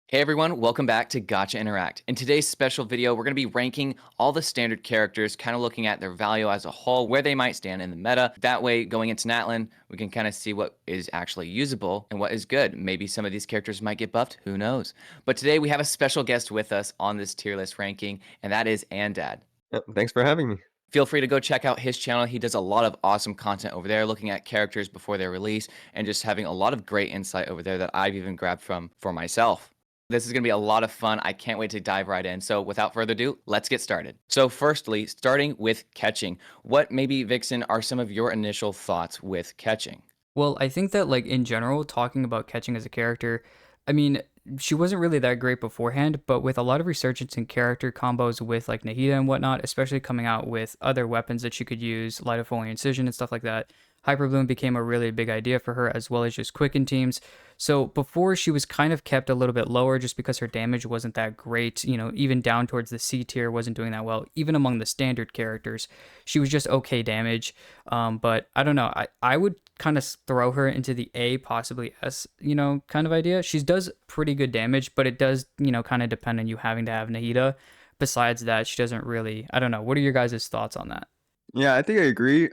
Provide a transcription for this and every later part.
Hey everyone, welcome back to Gotcha Interact. In today's special video, we're going to be ranking all the standard characters, kind of looking at their value as a whole, where they might stand in the meta. That way, going into Natlan, we can kind of see what is actually usable and what is good. Maybe some of these characters might get buffed, who knows? But today we have a special guest with us on this tier list ranking, and that is Anddad. Yep, thanks for having me. Feel free to go check out his channel. He does a lot of awesome content over there, looking at characters before their release and just having a lot of great insight over there that I've even grabbed from for myself. This is going to be a lot of fun. I can't wait to dive right in. So, without further ado, let's get started. So, firstly, starting with Keqing, what maybe, Vixen, are some of your initial thoughts with Keqing? Well, I think that like in general, talking about Keqing as a character, I mean, she wasn't really that great beforehand, but with a lot of resurgence in character combos with like Nahida and whatnot, especially coming out with other weapons that she could use, Light of Foliar Incision and stuff like that, Hyper Bloom became a really big idea for her, as well as just Quicken teams. So before she was kind of kept a little bit lower just because her damage wasn't that great, even down towards the C tier wasn't doing that well. Even among the standard characters, she was just okay damage. But I don't know. I would kind of throw her into the A, possibly S, kind of idea. She does pretty good damage, but it does, kind of depend on you having to have Nahida. Besides that, she doesn't really, I don't know. What are your guys' thoughts on that? Yeah, I think I agree.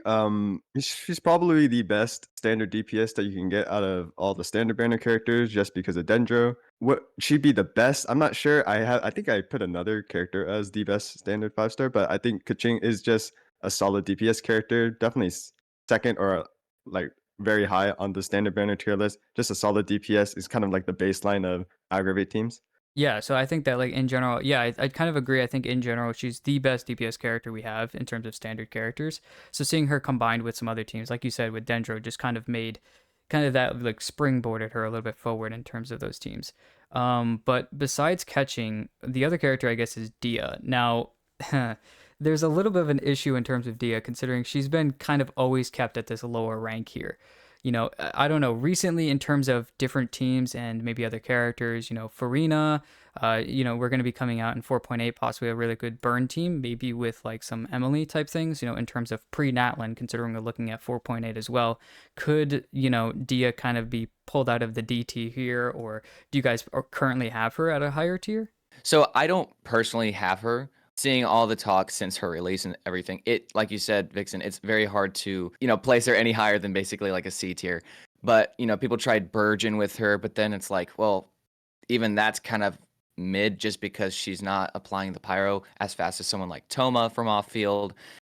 She's probably the best standard DPS that you can get out of all the standard banner characters, just because of Dendro. What she'd be the best? I'm not sure. I think I put another character as the best standard 5-star, but I think Keqing is just a solid DPS character. Definitely second or like very high on the standard banner tier list. Just a solid DPS is kind of like the baseline of aggravate teams. Yeah, so I think that like in general, yeah, I kind of agree. I think in general she's the best DPS character we have in terms of standard characters. So seeing her combined with some other teams, like you said with Dendro, just kind of made kind of that like springboarded her a little bit forward in terms of those teams. But besides Keqing, the other character I guess is Dehya. Now, there's a little bit of an issue in terms of Dehya, considering she's been kind of always kept at this lower rank here. I don't know, recently in terms of different teams and maybe other characters, Farina, we're going to be coming out in 4.8, possibly a really good burn team, maybe with like some Emily type things, in terms of pre-Natlan, considering we're looking at 4.8 as well. Could, Dehya kind of be pulled out of the DT here, or do you guys currently have her at a higher tier? So, I don't personally have her. Seeing all the talk since her release and everything, like you said, Vixen, it's very hard to, place her any higher than basically like a C tier. But, people tried Burgeon with her, but then it's like, well, even that's kind of mid just because she's not applying the pyro as fast as someone like Toma from off field.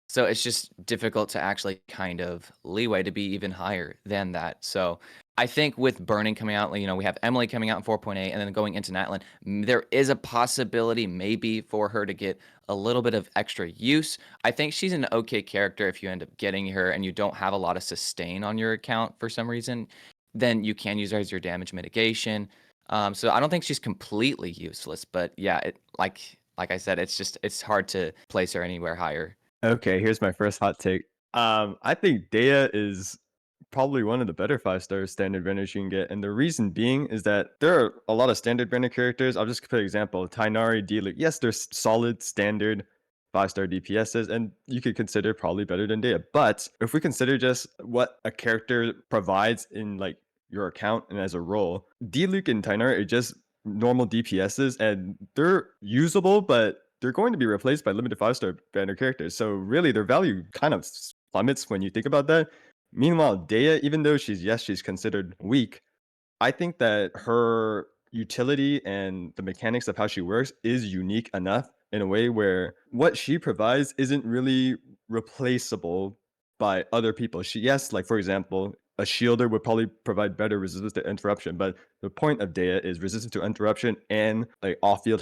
So it's just difficult to actually kind of leeway to be even higher than that. So I think with Burning coming out, we have Emily coming out in 4.8 and then going into Natlan, there is a possibility maybe for her to get a little bit of extra use. I think she's an okay character if you end up getting her and you don't have a lot of sustain on your account for some reason, then you can use her as your damage mitigation. So I don't think she's completely useless, but yeah, like I said, it's hard to place her anywhere higher. Okay, here's my first hot take. I think Dehya is probably one of the better 5-star standard vendors you can get, and the reason being is that there are a lot of standard vendor characters. I'll just put an example: Tighnari, Diluc. Yes, they're solid standard 5-star DPSs, and you could consider probably better than Dehya. But if we consider just what a character provides in like your account and as a role, Diluc and Tighnari are just normal DPSs, and they're usable, but they're going to be replaced by limited 5-star banner characters. So really, their value kind of plummets when you think about that. Meanwhile, Dehya, even though she's considered weak, I think that her utility and the mechanics of how she works is unique enough in a way where what she provides isn't really replaceable by other people. Yes, like for example, a shielder would probably provide better resistance to interruption, but the point of Dehya is resistance to interruption and like off-field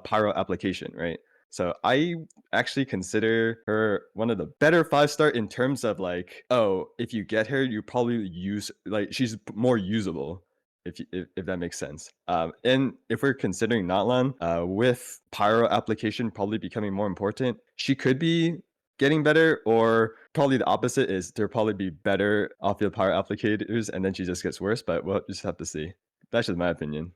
pyro application, right? So I actually consider her one of the better 5-star in terms of like, oh, if you get her, you probably use like she's more usable if that makes sense. And if we're considering Natlan, with pyro application probably becoming more important, she could be getting better, or probably the opposite is there'll probably be better off-field pyro applicators, and then she just gets worse. But we'll just have to see. That's just my opinion.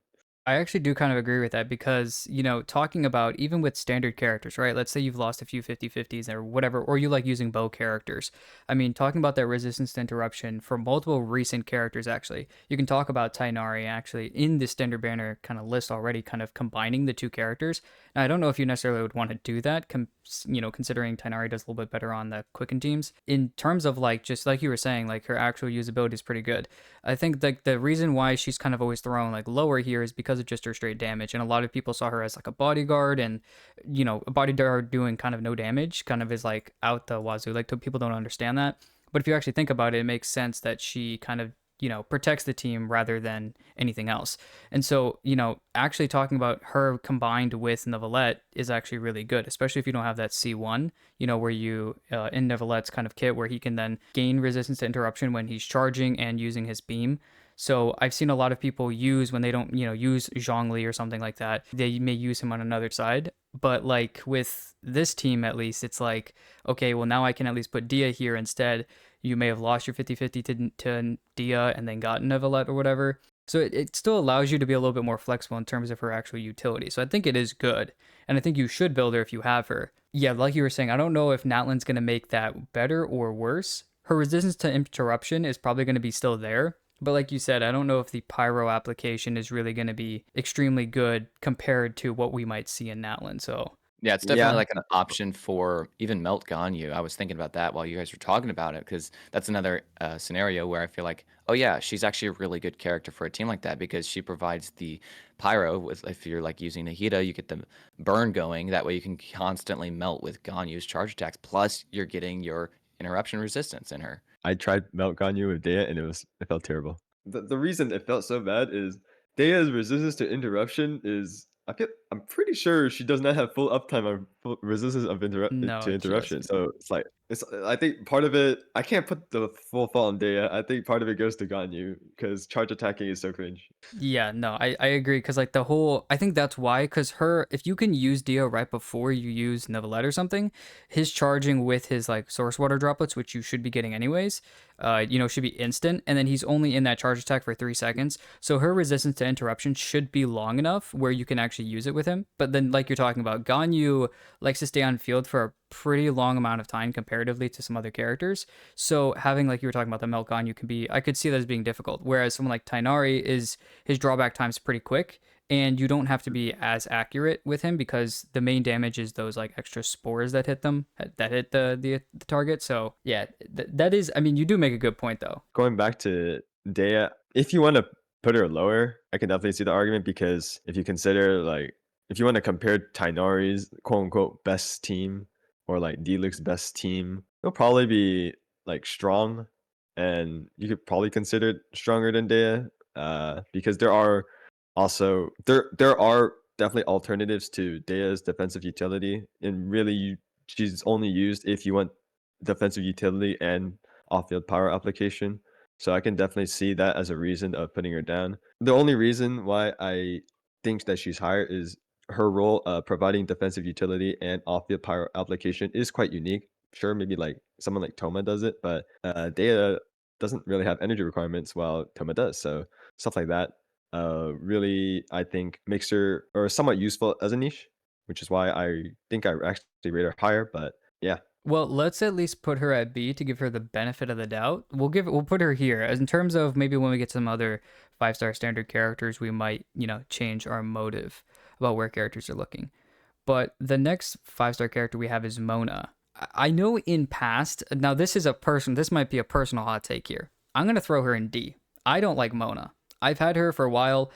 I actually do kind of agree with that because, talking about even with standard characters, right? Let's say you've lost a few 50/50s or whatever, or you like using bow characters. I mean, talking about that resistance to interruption for multiple recent characters, actually, you can talk about Tighnari actually in the standard banner kind of list already, kind of combining the two characters. Now, I don't know if you necessarily would want to do that, considering Tighnari does a little bit better on the Quicken teams. In terms of like, just like you were saying, like her actual usability is pretty good. I think like the reason why she's kind of always thrown like lower here is because of just her straight damage, and a lot of people saw her as like a bodyguard, and a bodyguard doing kind of no damage kind of is like out the wazoo. Like people don't understand that, but if you actually think about it, it makes sense that she kind of protects the team rather than anything else. And so, actually talking about her combined with Neuvillette is actually really good, especially if you don't have that C1, where you, in Neuvillette's kind of kit, where he can then gain resistance to interruption when he's charging and using his beam. So I've seen a lot of people use when they don't, use Zhongli or something like that, they may use him on another side. But like with this team, at least, it's like, okay, well, now I can at least put Dehya here instead. You may have lost your 50/50 to Dehya and then gotten Neuvillette or whatever. So it still allows you to be a little bit more flexible in terms of her actual utility. So I think it is good. And I think you should build her if you have her. Yeah, like you were saying, I don't know if Natlan's going to make that better or worse. Her resistance to interruption is probably going to be still there. But like you said, I don't know if the pyro application is really going to be extremely good compared to what we might see in Natlan. So Yeah, it's definitely Yeah, like an option for even Melt Ganyu. I was thinking about that while you guys were talking about it, because that's another scenario where I feel like, oh yeah, she's actually a really good character for a team like that because she provides the pyro. With if you're like using Nahida, you get the burn going. That way you can constantly melt with Ganyu's charge attacks. Plus, you're getting your interruption resistance in her. I tried Melt Ganyu with Dehya and it felt terrible. The reason it felt so bad is Dehya's resistance to interruption is I'm pretty sure she does not have full uptime or full resistance of to no, she interruption. doesn't. So it's I think part of it I can't put the full fault on Dehya. I think part of it goes to Ganyu because charge attacking is so cringe. Yeah, no, I agree because like I think that's why, because if you can use Dio right before you use Neuvillette or something, his charging with his like source water droplets, which you should be getting anyways, should be instant, and then he's only in that charge attack for 3 seconds, so her resistance to interruption should be long enough where you can actually use it with him. But then, like you're talking about, Ganyu likes to stay on field for a pretty long amount of time comparatively to some other characters. So having, like you were talking about, the Melt Ganyu I could see that as being difficult. Whereas someone like Tighnari his drawback time's pretty quick, and you don't have to be as accurate with him because the main damage is those like extra spores that hit the target. So yeah, that is, I mean, you do make a good point though. Going back to Dehya, if you want to put her lower, I can definitely see the argument because if you consider if you want to compare Tighnari's quote unquote best team or like Diluc's best team, it'll probably be like strong, and you could probably consider it stronger than Dehya, because there are definitely alternatives to Dehya's defensive utility, and really she's only used if you want defensive utility and off-field power application. So I can definitely see that as a reason of putting her down. The only reason why I think that she's higher is her role providing defensive utility and off-field power application is quite unique. Sure, maybe like someone like Toma does it, but Dehya doesn't really have energy requirements while Toma does. So stuff like that really, I think, makes her or somewhat useful as a niche, which is why I think I actually rate her higher. But yeah, Well, let's at least put her at B to give her the benefit of the doubt. We'll put her here as in terms of maybe when we get some other 5-star standard characters, we might, change our motive about where characters are looking. But the next 5-star character we have is Mona. I know in past, now this might be a personal hot take here. I'm going to throw her in D. I don't like Mona. I've had her for a while.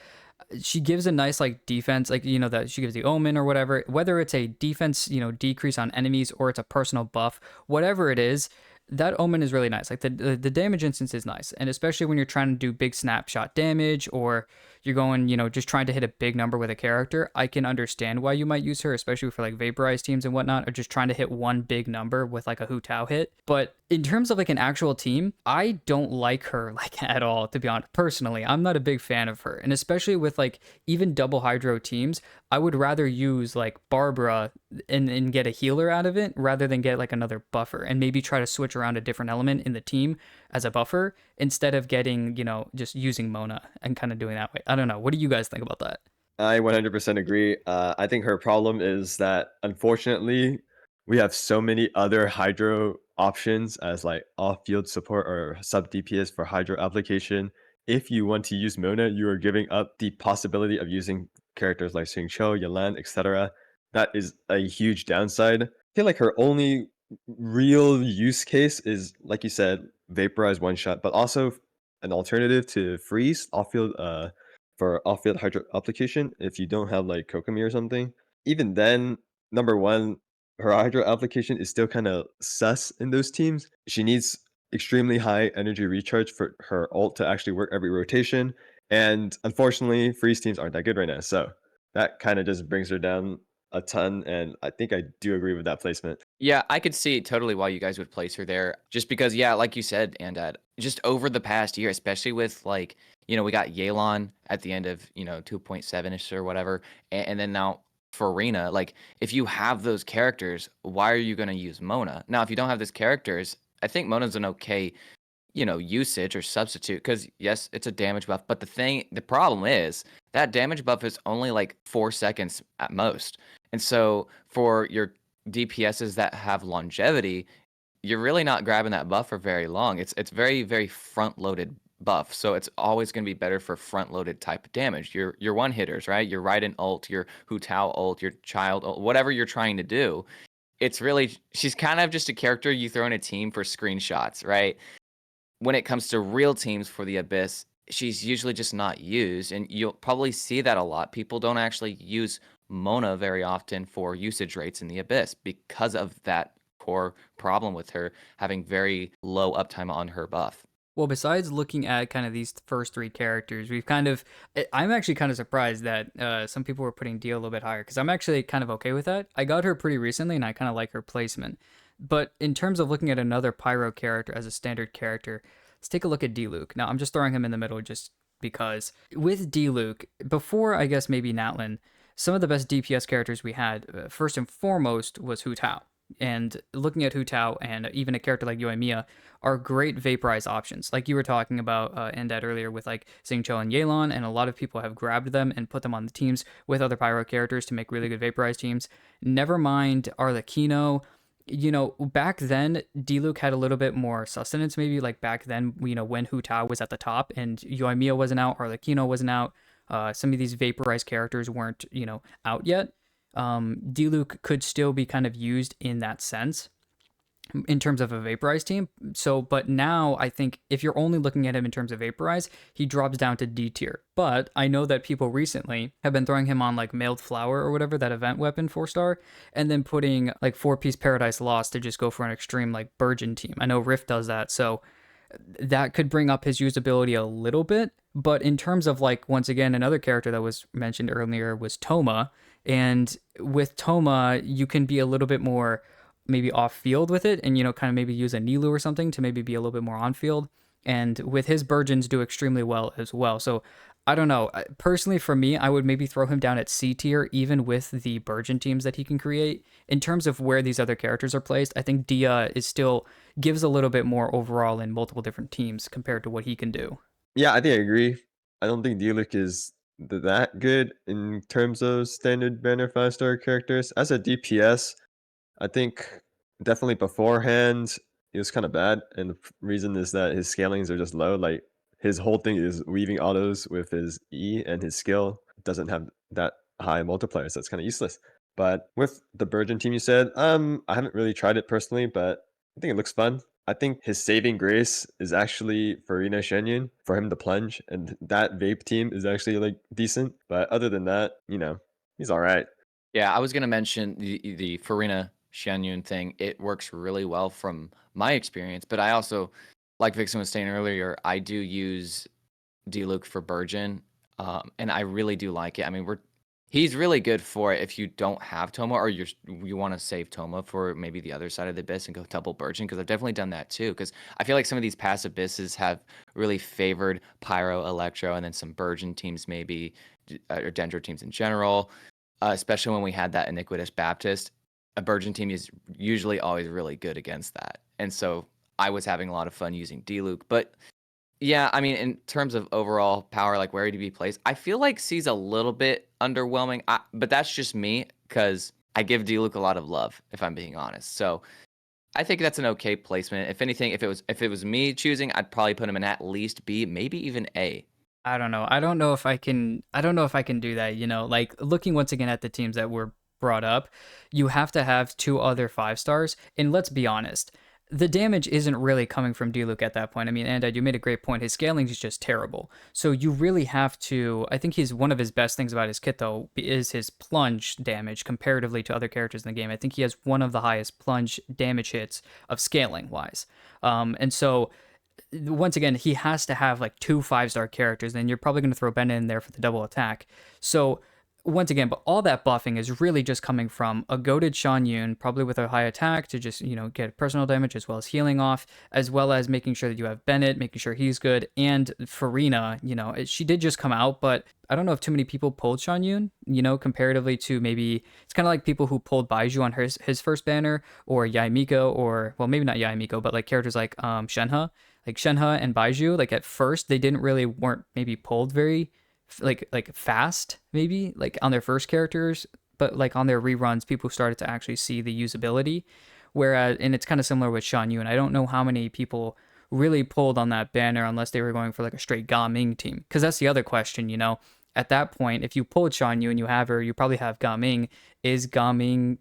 She gives a nice like defense, like that she gives the omen or whatever, whether it's a defense decrease on enemies or it's a personal buff, whatever it is, that omen is really nice. Like the damage instance is nice, and especially when you're trying to do big snapshot damage or you're going just trying to hit a big number with a character, I can understand why you might use her, especially for like vaporized teams and whatnot, or just trying to hit one big number with like a Hu Tao hit. But in terms of like an actual team, I don't like her like at all, to be honest. Personally, I'm not a big fan of her, and especially with like even double hydro teams, I would rather use like Barbara and get a healer out of it rather than get like another buffer and maybe try to switch around a different element in the team as a buffer instead of getting just using Mona and kind of doing that way. I don't know. What do you guys think about that? I 100% agree. I think her problem is that unfortunately, we have so many other hydro options as like off-field support or sub DPS for hydro application. If you want to use Mona, you are giving up the possibility of using characters like Xing Cho, Yalan, etc. That is a huge downside. I feel like her only real use case is, like you said, vaporize one shot, but also an alternative to freeze off-field for off-field hydro application if you don't have like Kokomi or something. Even then, number one, her hydro application is still kind of sus in those teams. She needs extremely high energy recharge for her ult to actually work every rotation. And unfortunately, freeze teams aren't that good right now. So that kind of just brings her down a ton. And I think I do agree with that placement. Yeah, I could see totally why you guys would place her there. Just because, yeah, like you said, Anddad, just over the past year, especially with like, we got Yelan at the end of, 2.7-ish or whatever. And then now Farina, like, if you have those characters, why are you going to use Mona? Now, if you don't have those characters, I think Mona's an okay, usage or substitute because, yes, it's a damage buff. But the problem is that damage buff is only like 4 seconds at most. And so for your DPSs that have longevity, you're really not grabbing that buff for very long. It's very, very front-loaded buff. So it's always going to be better for front-loaded type of damage. Your one hitters, right? Your Raiden ult, your Hu Tao ult, your Child ult, whatever you're trying to do. She's kind of just a character you throw in a team for screenshots, right? When it comes to real teams for the Abyss, she's usually just not used, and you'll probably see that a lot. People don't actually use Mona very often for usage rates in the Abyss because of that core problem with her having very low uptime on her buff. Well, besides looking at kind of these first three characters, I'm actually kind of surprised that some people were putting Dehya a little bit higher because I'm actually kind of okay with that. I got her pretty recently and I kind of like her placement. But in terms of looking at another Pyro character as a standard character, let's take a look at Diluc. Now, I'm just throwing him in the middle just because with Diluc, before I guess maybe Natlan, some of the best DPS characters we had, first and foremost, was Hu Tao. And looking at Hu Tao and even a character like Yoimiya are great vaporize options. Like you were talking about Anddad earlier with like Xing Cho and Yelan, and a lot of people have grabbed them and put them on the teams with other Pyro characters to make really good vaporize teams. Never mind Arlecchino. Back then, Diluc had a little bit more sustenance, maybe like back then, when Hu Tao was at the top and Yoimiya wasn't out, Arlecchino wasn't out. Some of these vaporized characters weren't, out yet. Diluc could still be kind of used in that sense in terms of a vaporized team. So, but now I think if you're only looking at him in terms of vaporize, he drops down to D tier. But I know that people recently have been throwing him on like Mailed Flower or whatever, that event weapon 4-star, and then putting like 4-piece Paradise Lost to just go for an extreme like Burgeon team. I know Rift does that. So that could bring up his usability a little bit. But in terms of like, once again, another character that was mentioned earlier was Toma. And with Toma, you can be a little bit more maybe off field with it and, kind of maybe use a Nilu or something to maybe be a little bit more on field. And with his Burgeons do extremely well as well. So I don't know. Personally, for me, I would maybe throw him down at C tier, even with the Burgeon teams that he can create. In terms of where these other characters are placed, I think Dehya is still gives a little bit more overall in multiple different teams compared to what he can do. Yeah, I think I agree. I don't think Diluc is that good in terms of standard banner 5-star characters. As a DPS, I think definitely beforehand it was kind of bad, and the reason is that his scalings are just low. Like his whole thing is weaving autos with his E, and his skill doesn't have that high multiplier, so it's kind of useless. But with the Burgeon team, you said, I haven't really tried it personally, but I think it looks fun. I think his saving grace is actually Farina Shenyun for him to plunge, and that vape team is actually like decent. But other than that, he's all right. Yeah, I was gonna mention the Farina Shenyun thing. It works really well from my experience, but I also, like Vixen was saying earlier, I do use Diluc for Burgeon, and I really do like it. I mean, he's really good for it if you don't have Toma or you want to save Toma for maybe the other side of the abyss and go double Burgeon, because I've definitely done that too. Because I feel like some of these past abysses have really favored Pyro, Electro, and then some Burgeon teams maybe, or Dendro teams in general. Especially when we had that Iniquitous Baptist, a Burgeon team is usually always really good against that. And so I was having a lot of fun using Diluc, but Yeah, I mean, in terms of overall power, like where he plays, I feel like C's a little bit underwhelming, but that's just me because I give Diluc a lot of love, if I'm being honest. So I think that's an okay placement. If anything, if it was me choosing, I'd probably put him in at least B, maybe even A. I don't know. I don't know if I can. I don't know if I can do that. Like looking once again at the teams that were brought up, you have to have two other 5 stars. And let's be honest, the damage isn't really coming from Diluc at that point. I mean, Anddad, you made a great point. His scaling is just terrible. So you really have to. I think he's one of his best things about his kit though is his plunge damage comparatively to other characters in the game. I think he has one of the highest plunge damage hits of scaling wise. And so once again, he has to have like 2 5-star characters, and you're probably going to throw Bennett in there for the double attack. So once again, but all that buffing is really just coming from a goated Shan Yun, probably with a high attack to just, get personal damage as well as healing off, as well as making sure that you have Bennett, making sure he's good. And Farina, she did just come out, but I don't know if too many people pulled Shan Yun, comparatively to maybe it's kind of like people who pulled Baiju on his first banner or Yaimiko, or, well, maybe not Yaimiko, but like characters like Shenhe. Like Shenhe and Baiju, like at first they weren't maybe pulled very like fast, maybe like on their first characters, but like on their reruns people started to actually see the usability. Whereas, and it's kind of similar with Shan Yun, I don't know how many people really pulled on that banner unless they were going for like a straight Gaming team, because that's the other question. At that point, if you pulled Shan Yun, you have her, you probably have Gaming. Does Gaming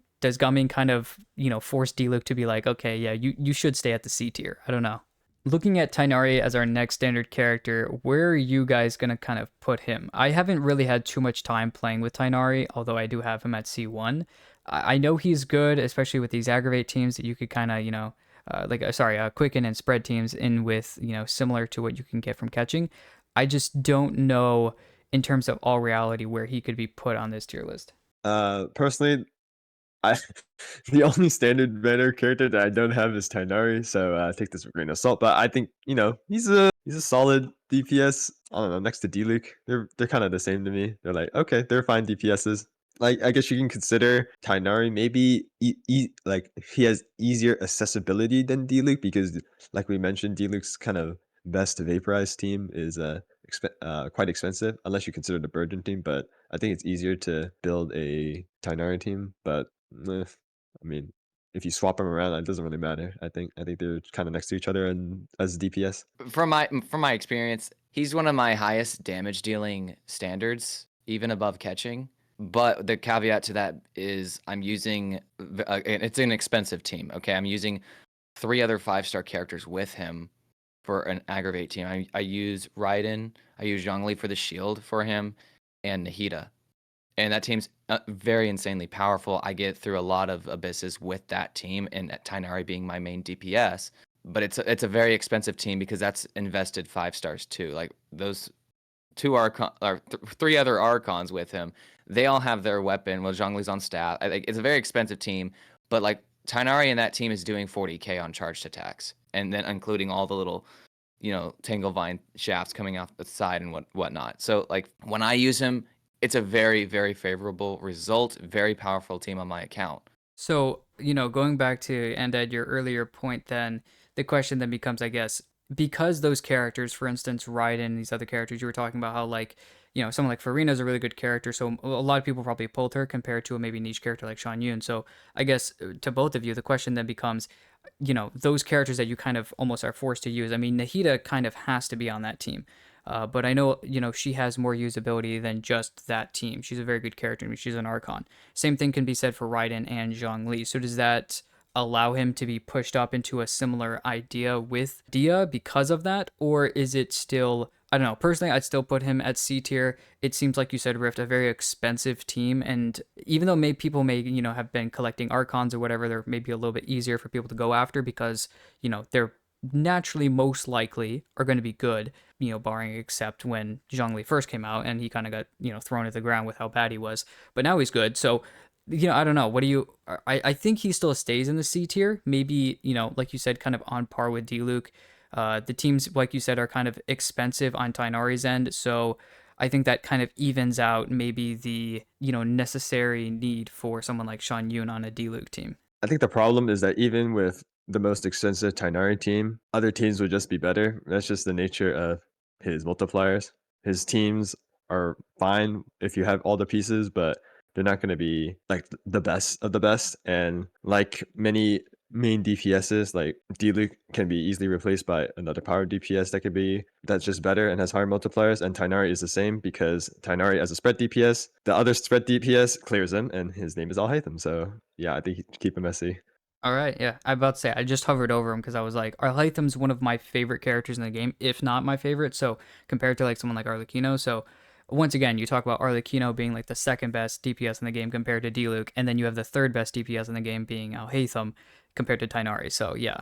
kind of force Diluc to be like, okay, yeah, you should stay at the C tier? I don't know. Looking at Tighnari as our next standard character, where are you guys going to kind of put him? I haven't really had too much time playing with Tighnari, although I do have him at C1. I know he's good, especially with these aggravate teams that you could kind of, Quicken and spread teams in with, similar to what you can get from Keqing. I just don't know in terms of all reality where he could be put on this tier list. Personally, I the only standard banner character that I don't have is Tighnari, so take this with a grain of salt. But I think he's a solid DPS. I don't know, next to Diluc, they're kind of the same to me. They're like, okay, they're fine DPSs. Like, I guess you can consider Tighnari maybe like he has easier accessibility than Diluc because, like we mentioned, Diluc's kind of best vaporized team is quite expensive unless you consider the Burden team. But I think it's easier to build a Tighnari team. But I mean, if you swap them around, it doesn't really matter. I think they're kind of next to each other and as DPS. From my experience, he's one of my highest damage dealing standards, even above Keqing. But the caveat to that is I'm using and it's an expensive team. Okay, I'm using 3 other 5-star characters with him for an aggravate team. I use Raiden, I use Zhongli for the shield for him, and Nahida. And that team's very insanely powerful. I get through a lot of abysses with that team, and Tighnari being my main DPS. But it's a very expensive team because that's invested 5 stars too. Like those 3 other Archons with him, they all have their weapon. Well, Zhongli's on staff. It's a very expensive team, but like Tighnari and that team is doing 40k on charged attacks, and then including all the little Tanglevine shafts coming off the side and whatnot. So like when I use him, it's a very, very favorable result. Very powerful team on my account. So, going back to Anddad, your earlier point, then the question then becomes, I guess, because those characters, for instance, Raiden, these other characters, you were talking about how, like, someone like Farina is a really good character. So a lot of people probably pulled her compared to a maybe niche character like Shan Yun. So I guess to both of you, the question then becomes, those characters that you kind of almost are forced to use. I mean, Nahida kind of has to be on that team. But I know, she has more usability than just that team. She's a very good character. I mean, she's an Archon. Same thing can be said for Raiden and Zhongli. So does that allow him to be pushed up into a similar idea with Dehya because of that? Or is it still, I don't know, personally, I'd still put him at C tier. It seems like you said, Rift, a very expensive team. And even though people may, have been collecting Archons or whatever, they're maybe a little bit easier for people to go after because, they're naturally most likely are going to be good, barring except when Zhongli first came out and he kind of got, thrown at the ground with how bad he was. But now he's good. So, I don't know. What do you, I think he still stays in the C tier. Maybe, like you said, kind of on par with Diluc. The teams, like you said, are kind of expensive on Tighnari's end. So I think that kind of evens out maybe the, necessary need for someone like Shan Yun on a Diluc team. I think the problem is that even with the most extensive Tighnari team, other teams would just be better. That's just the nature of his multipliers. His teams are fine if you have all the pieces, but they're not going to be like the best of the best. And like many main DPSs, like Diluc can be easily replaced by another power DPS that's just better and has higher multipliers. And Tighnari is the same because Tighnari as a spread DPS, the other spread DPS clears him, and his name is Alhaitham. So yeah, I think you keep him messy. All right, yeah. I'm about to say I just hovered over him because I was like, Arlytham's one of my favorite characters in the game, if not my favorite. So compared to like someone like Arlecchino, so once again, you talk about Arlecchino being like the second best DPS in the game compared to Diluc, and then you have the third best DPS in the game being Alhaitham compared to Tighnari. So yeah.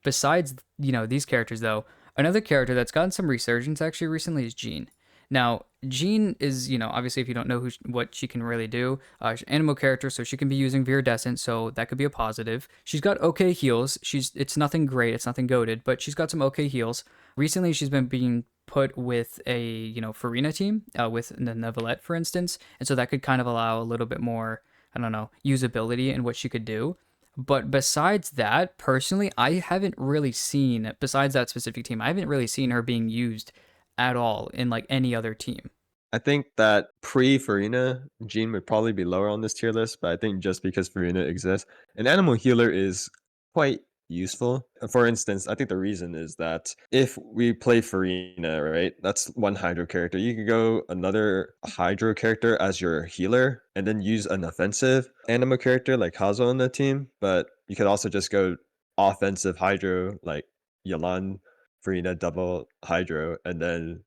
Besides these characters though, another character that's gotten some resurgence actually recently is Jean. Now, Jean is, obviously, if you don't know what she can really do, she's an animal character, so she can be using Viridescent, so that could be a positive. She's got okay heals. It's nothing great, it's nothing goated, but she's got some okay heals. Recently, she's been being put with a, Farina team, with the Neuvillette, for instance, and so that could kind of allow a little bit more, I don't know, usability in what she could do. But besides that, personally, I haven't really seen, besides that specific team, I haven't really seen her being used at all in like any other team. I think that pre-Farina, Jean would probably be lower on this tier list, but I think just because Farina exists, an animal healer is quite useful. For instance, I think the reason is that if we play Farina, right, that's one Hydro character. You could go another Hydro character as your healer and then use an offensive animal character like Hazo on the team, but you could also just go offensive Hydro like Yalan, Farina, double Hydro, and then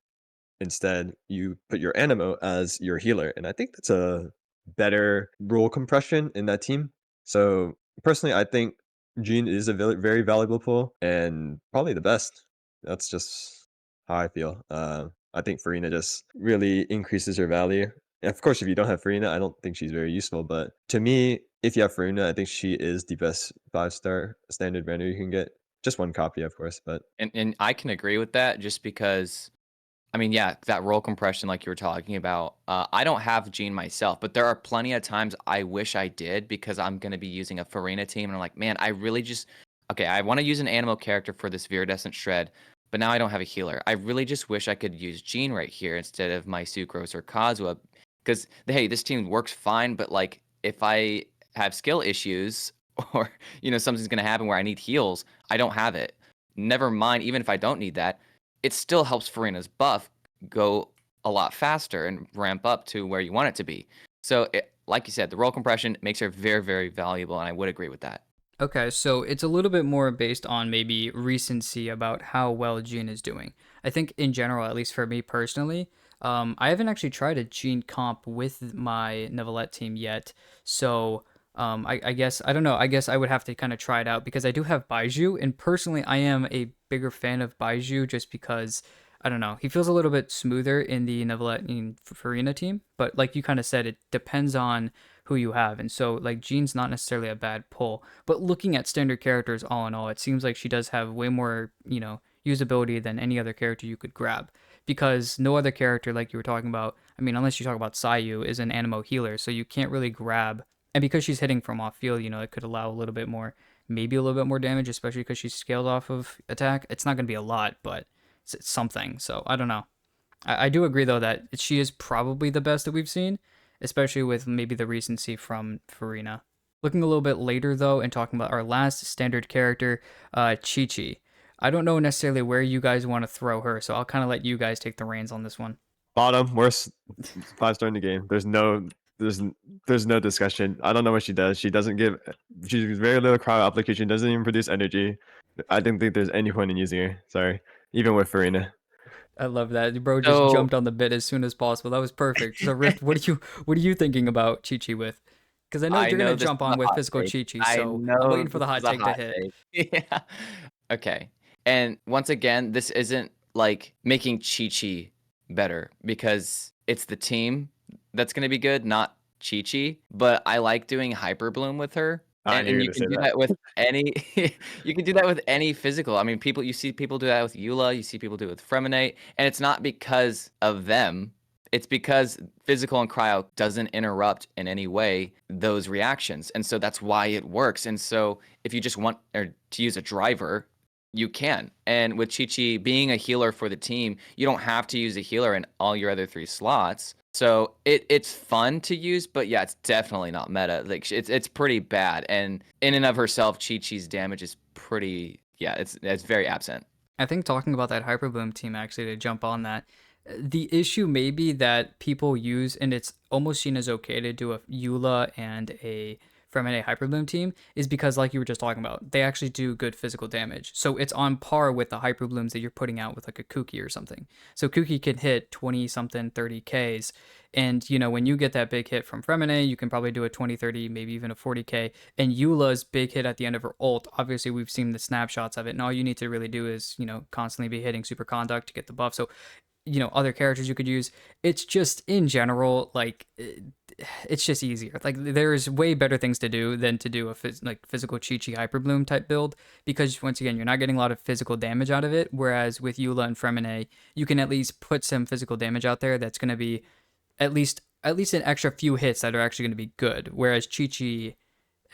instead you put your Animo as your healer. And I think that's a better role compression in that team. So personally, I think Jean is a very valuable pull and probably the best. That's just how I feel. I think Farina just really increases her value. And of course, if you don't have Farina, I don't think she's very useful. But to me, if you have Farina, I think she is the best 5-star standard banner you can get. Just one copy, of course, but And I can agree with that just because I mean, yeah, that role compression, like you were talking about. I don't have Gene myself, but there are plenty of times I wish I did because I'm going to be using a Farina team. And I'm like, man, I really just, okay, I want to use an animal character for this Viridescent Shred, but now I don't have a healer. I really just wish I could use Gene right here instead of my Sucrose or Kazuha because, hey, this team works fine, but like if I have skill issues or, something's going to happen where I need heals, I don't have it. Never mind, even if I don't need that it still helps Farina's buff go a lot faster and ramp up to where you want it to be. So, like you said, the role compression makes her very, very valuable, and I would agree with that. Okay, so it's a little bit more based on maybe recency about how well Jean is doing. I think in general, at least for me personally, I haven't actually tried a Jean comp with my Neuvillette team yet. So I guess, I don't know, I guess I would have to kind of try it out because I do have Baiju, and personally, I am a bigger fan of Baiju just because, I don't know, he feels a little bit smoother in the Neuvillette and Farina team. But like you kind of said, it depends on who you have. And so like Jean's not necessarily a bad pull, but looking at standard characters all in all, it seems like she does have way more, usability than any other character you could grab because no other character like you were talking about, I mean, unless you talk about Sayu, is an Animo healer, so you can't really grab. And because she's hitting from off field, it could allow a little bit more, maybe a little bit more damage, especially because she's scaled off of attack. It's not going to be a lot, but it's something. So I don't know. I do agree though that she is probably the best that we've seen, especially with maybe the recency from Farina. Looking a little bit later though, and talking about our last standard character, Qiqi. I don't know necessarily where you guys want to throw her, so I'll kind of let you guys take the reins on this one. bottom worst 5-star in the game. There's no discussion. I don't know what she does. She doesn't give. She's very little cryo application. Doesn't even produce energy. I don't think there's any point in using her. Sorry, even with Farina. I love that. Bro just So, jumped on the bit as soon as possible. That was perfect. So Rift, what are you thinking about Qiqi with? Because I know I you're know gonna this is jump a on with hot physical take. Qiqi, I so I'm know waiting for this the is hot a take to hot hit. take. Yeah. Okay. And once again, this isn't like making Chi-Chi better because it's the team that's going to be good, not Chi-Chi. But I like doing Hyper Bloom with her. I knew you And were you gonna can say do that. that with any you can do that with any physical. I mean, you see people do that with Eula, you see people do it with Freminate, and it's not because of them. It's because physical and cryo doesn't interrupt in any way those reactions. And so that's why it works. And so if you just want to use a driver, you can. And with Qiqi being a healer for the team, you don't have to use a healer in all your other 3 slots. So it's fun to use, but yeah, it's definitely not meta. Like it's pretty bad. And in and of herself, Qiqi's damage is pretty, yeah, it's very absent. I think talking about that Hyperbloom team, actually, to jump on that, the issue may be that people use, and it's almost seen as okay to do a Eula and a Fremine Hyperbloom team, is because, like you were just talking about, they actually do good physical damage. So it's on par with the Hyperblooms that you're putting out with like a Qiqi or something. So Qiqi can hit 20 something, 30 Ks. And, you know, when you get that big hit from Fremine, you can probably do a 20, 30, maybe even a 40K. And Eula's big hit at the end of her ult, obviously we've seen the snapshots of it. And all you need to really do is, you know, constantly be hitting Superconduct to get the buff. So, you know, other characters you could use. It's just, in general, like, it's just easier. Like, there's way better things to do than to do a physical Qiqi Hyperbloom type build, because once again, you're not getting a lot of physical damage out of it. Whereas with Eula and Fremine, you can at least put some physical damage out there that's going to be at least an extra few hits that are actually going to be good. Whereas Qiqi,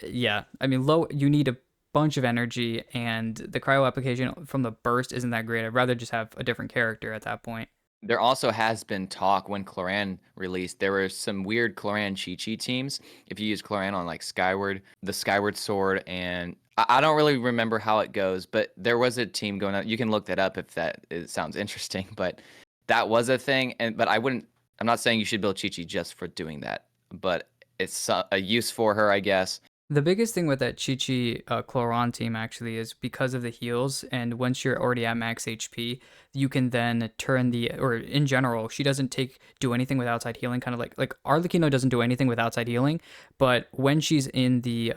yeah, I mean, you need a bunch of energy, and the cryo application from the burst isn't that great. I'd rather just have a different character at that point. There also has been talk when Cloran released, there were some weird Cloran Qiqi teams. If you use Cloran on like Skyward, the Skyward Sword, and I don't really remember how it goes, but there was a team going on. You can look that up if it sounds interesting, but that was a thing. But I'm not saying you should build Qiqi just for doing that, but it's a use for her, I guess. The biggest thing with that Qiqi Cloran team actually is because of the heals, and once you're already at max HP, you can then or in general, she doesn't do anything with outside healing, kind of like Arlecchino doesn't do anything with outside healing, but when she's in the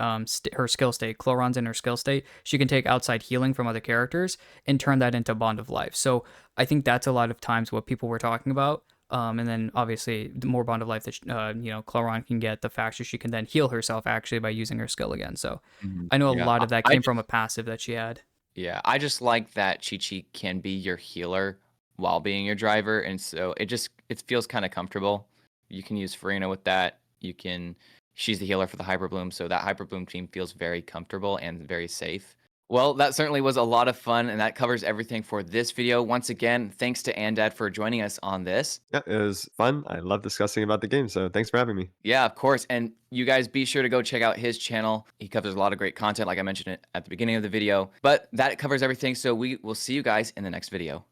her skill state, Cloran's in her skill state, she can take outside healing from other characters and turn that into Bond of Life. So I think that's a lot of times what people were talking about. And then obviously the more Bond of Life that you know, Cloran can get, the faster she can then heal herself actually by using her skill again. So I know a Yeah, lot of that came from a passive that she had. Yeah, I just like that Qiqi can be your healer while being your driver, and so it feels kind of comfortable. You can use Farina with that. She's the healer for the Hyperbloom, so that Hyperbloom team feels very comfortable and very safe. Well, that certainly was a lot of fun, and that covers everything for this video. Once again, thanks to Anddad for joining us on this. Yeah, it was fun. I love discussing about the game, so thanks for having me. Yeah, of course. And you guys be sure to go check out his channel. He covers a lot of great content, like I mentioned it at the beginning of the video. But that covers everything, so we will see you guys in the next video.